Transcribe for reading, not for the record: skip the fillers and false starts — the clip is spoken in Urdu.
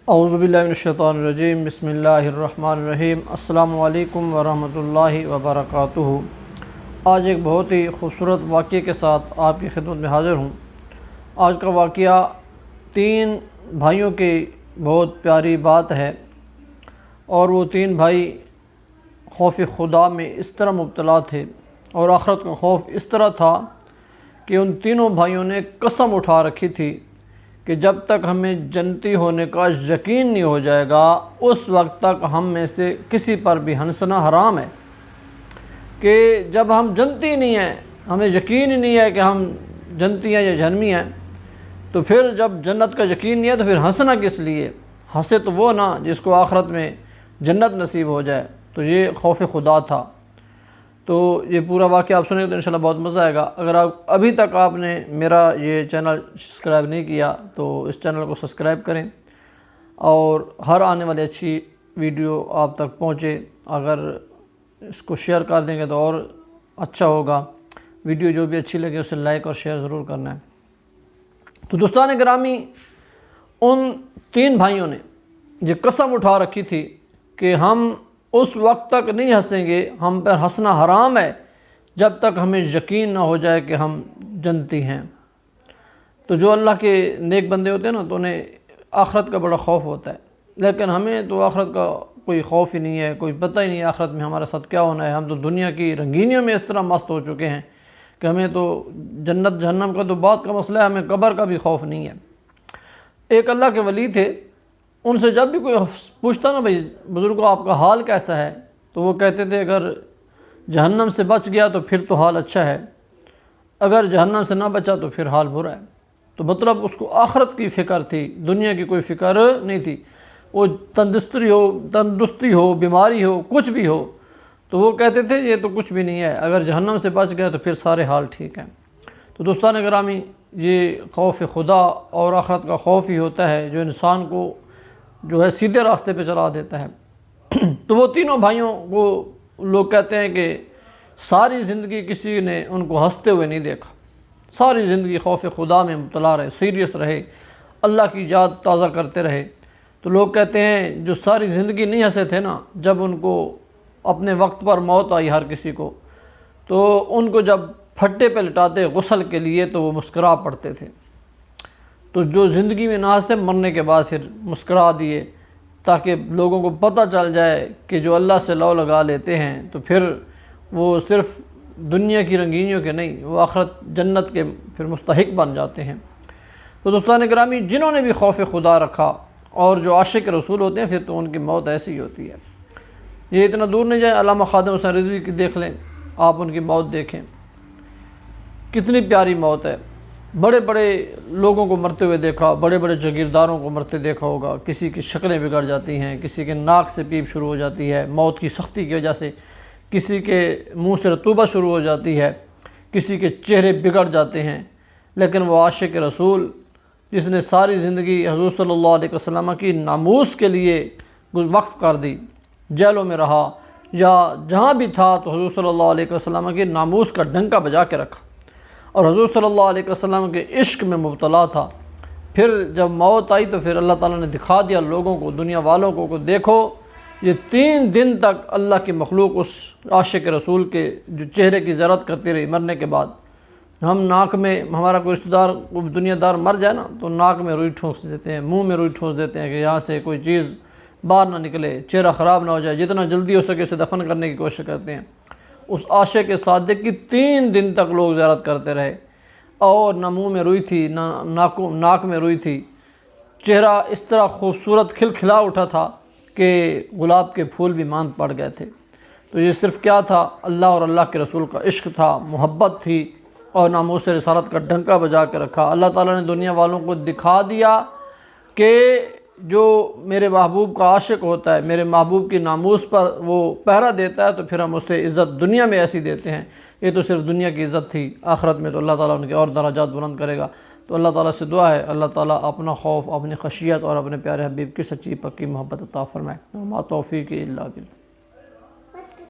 اعوذ باللہ من الشیطان الرجیم، بسم اللہ الرحمن الرحیم۔ السلام علیکم ورحمۃ اللہ وبرکاتہ۔ آج ایک بہت ہی خوبصورت واقعے کے ساتھ آپ کی خدمت میں حاضر ہوں۔ آج کا واقعہ 3 بھائیوں کی بہت پیاری بات ہے، اور وہ 3 بھائی خوف خدا میں اس طرح مبتلا تھے اور آخرت کا خوف اس طرح تھا کہ ان تینوں بھائیوں نے قسم اٹھا رکھی تھی کہ جب تک ہمیں جنتی ہونے کا یقین نہیں ہو جائے گا اس وقت تک ہم میں سے کسی پر بھی ہنسنا حرام ہے۔ کہ جب ہم جنتی نہیں ہیں، ہمیں یقین ہی نہیں ہے کہ ہم جنتی ہیں یا جہنمی ہیں، تو پھر جب جنت کا یقین نہیں ہے تو پھر ہنسنا کس لیے؟ ہنسے تو وہ نا جس کو آخرت میں جنت نصیب ہو جائے۔ تو یہ خوف خدا تھا۔ تو یہ پورا واقعہ آپ سنیں تو انشاءاللہ بہت مزہ آئے گا۔ اگر ابھی تک آپ نے میرا یہ چینل سبسکرائب نہیں کیا تو اس چینل کو سبسکرائب کریں، اور ہر آنے والی اچھی ویڈیو آپ تک پہنچے۔ اگر اس کو شیئر کر دیں گے تو اور اچھا ہوگا۔ ویڈیو جو بھی اچھی لگے اسے لائک اور شیئر ضرور کرنا ہے۔ تو دوستان گرامی، ان 3 بھائیوں نے یہ قسم اٹھا رکھی تھی کہ ہم اس وقت تک نہیں ہنسیں گے، ہم پر ہنسنا حرام ہے جب تک ہمیں یقین نہ ہو جائے کہ ہم جنتی ہیں۔ تو جو اللہ کے نیک بندے ہوتے ہیں نا تو انہیں آخرت کا بڑا خوف ہوتا ہے، لیکن ہمیں تو آخرت کا کوئی خوف ہی نہیں ہے، کوئی پتہ ہی نہیں ہے آخرت میں ہمارے ساتھ کیا ہونا ہے۔ ہم تو دنیا کی رنگینیوں میں اس طرح مست ہو چکے ہیں کہ ہمیں تو جنت جہنم کا تو بات کا مسئلہ ہے، ہمیں قبر کا بھی خوف نہیں ہے۔ ایک اللہ کے ولی تھے، ان سے جب بھی کوئی پوچھتا نا بھائی بزرگوں آپ کا حال کیسا ہے، تو وہ کہتے تھے اگر جہنم سے بچ گیا تو پھر تو حال اچھا ہے، اگر جہنم سے نہ بچا تو پھر حال برا ہے۔ تو مطلب اس کو آخرت کی فکر تھی، دنیا کی کوئی فکر نہیں تھی۔ وہ تندرستی ہو، بیماری ہو، کچھ بھی ہو، تو وہ کہتے تھے یہ تو کچھ بھی نہیں ہے، اگر جہنم سے بچ گیا تو پھر سارے حال ٹھیک ہیں۔ تو دوستان گرامی، یہ خوف خدا اور آخرت کا خوف ہی ہوتا ہے جو انسان کو جو ہے سیدھے راستے پہ چلا دیتا ہے۔ تو وہ تینوں بھائیوں کو لوگ کہتے ہیں کہ ساری زندگی کسی نے ان کو ہنستے ہوئے نہیں دیکھا، ساری زندگی خوف خدا میں مبتلا رہے، سیریس رہے، اللہ کی یاد تازہ کرتے رہے۔ تو لوگ کہتے ہیں جو ساری زندگی نہیں ہنسے تھے نا، جب ان کو اپنے وقت پر موت آئی ہر کسی کو، تو ان کو جب پھٹے پہ لٹاتے غسل کے لیے تو وہ مسکرا پڑتے تھے۔ تو جو زندگی میں نہ ہنسے، مرنے کے بعد پھر مسکرا دیے، تاکہ لوگوں کو پتہ چل جائے کہ جو اللہ سے لو لگا لیتے ہیں تو پھر وہ صرف دنیا کی رنگینیوں کے نہیں، وہ آخرت جنت کے پھر مستحق بن جاتے ہیں۔ تو دوستان گرامی، جنہوں نے بھی خوف خدا رکھا اور جو عاشق رسول ہوتے ہیں پھر تو ان کی موت ایسی ہی ہوتی ہے۔ یہ اتنا دور نہیں جائیں، علامہ خادم حسین رضوی کی دیکھ لیں، آپ ان کی موت دیکھیں، کتنی پیاری موت ہے۔ بڑے بڑے لوگوں کو مرتے ہوئے دیکھا، بڑے بڑے جاگیرداروں کو مرتے دیکھا ہوگا، کسی کی شکلیں بگڑ جاتی ہیں، کسی کے ناک سے پیپ شروع ہو جاتی ہے موت کی سختی کی وجہ سے، کسی کے منہ سے رطوبت شروع ہو جاتی ہے، کسی کے چہرے بگڑ جاتے ہیں، لیکن وہ عاشق رسول جس نے ساری زندگی حضور صلی اللہ علیہ وسلم کی ناموس کے لیے وقف کر دی، جیلوں میں رہا یا جہاں بھی تھا تو حضور صلی اللہ علیہ وسلم کی ناموس کا ڈنکا بجا کے رکھا، اور حضور صلی اللہ علیہ وسلم کے عشق میں مبتلا تھا۔ پھر جب موت آئی تو پھر اللہ تعالیٰ نے دکھا دیا لوگوں کو، دنیا والوں کو، دیکھو یہ 3 دن تک اللہ کی مخلوق اس عاشق رسول کے جو چہرے کی زیارت کرتی رہی مرنے کے بعد۔ ہم ناک میں، ہمارا کوئی رشتہ دار، کوئی دنیا دار مر جائے نا تو ناک میں روئی ٹھونس دیتے ہیں، منہ میں روئی ٹھونس دیتے ہیں کہ یہاں سے کوئی چیز باہر نہ نکلے، چہرہ خراب نہ ہو جائے، جتنا جلدی ہو سکے اسے دفن کرنے کی کوشش کرتے ہیں۔ اس عاشق صادق کی 3 دن تک لوگ زیارت کرتے رہے، اور نہ منہ میں روئی تھی، نہ ناک میں روئی تھی، چہرہ اس طرح خوبصورت کھلکھلا اٹھا تھا کہ گلاب کے پھول بھی ماند پڑ گئے تھے۔ تو یہ صرف کیا تھا؟ اللہ اور اللہ کے رسول کا عشق تھا، محبت تھی، اور ناموس رسالت کا ڈنکا بجا کے رکھا۔ اللہ تعالیٰ نے دنیا والوں کو دکھا دیا کہ جو میرے محبوب کا عاشق ہوتا ہے، میرے محبوب کی ناموس پر وہ پہرا دیتا ہے، تو پھر ہم اسے عزت دنیا میں ایسی دیتے ہیں۔ یہ تو صرف دنیا کی عزت تھی، آخرت میں تو اللہ تعالیٰ ان کے اور درجات بلند کرے گا۔ تو اللہ تعالیٰ سے دعا ہے اللہ تعالیٰ اپنا خوف، اپنی خشیت اور اپنے پیارے حبیب کی سچی پکی محبت عطا فرمائے۔ وما توفیقی الا باللہ۔